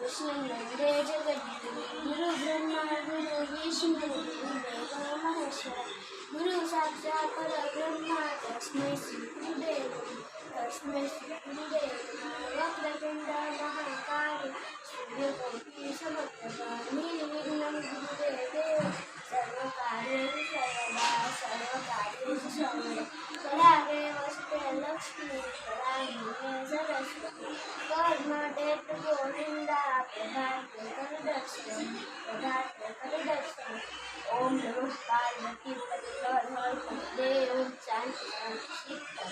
कृष्णनन्दे जगद्गुरु गुरु ब्रह्मा गुरु विष्णु गुरुदेवो महेश्वरा गुरु साक्षात् परब्रह्म तस्मै श्री गुरुदेव वक्रतुण्ड महाकाय सूर्यकोटि समप्रभा निर्विघ्नं गुरुदेव सर्वकार्येषु सर्वदा करागे वस्ते लक्ष्मी करागे सरस्वती कर्मटेतु गोविंदा प्रधाते करदर्शन ओम नमः पार्वती पते हर हर महादेव शांति शांति शीतल।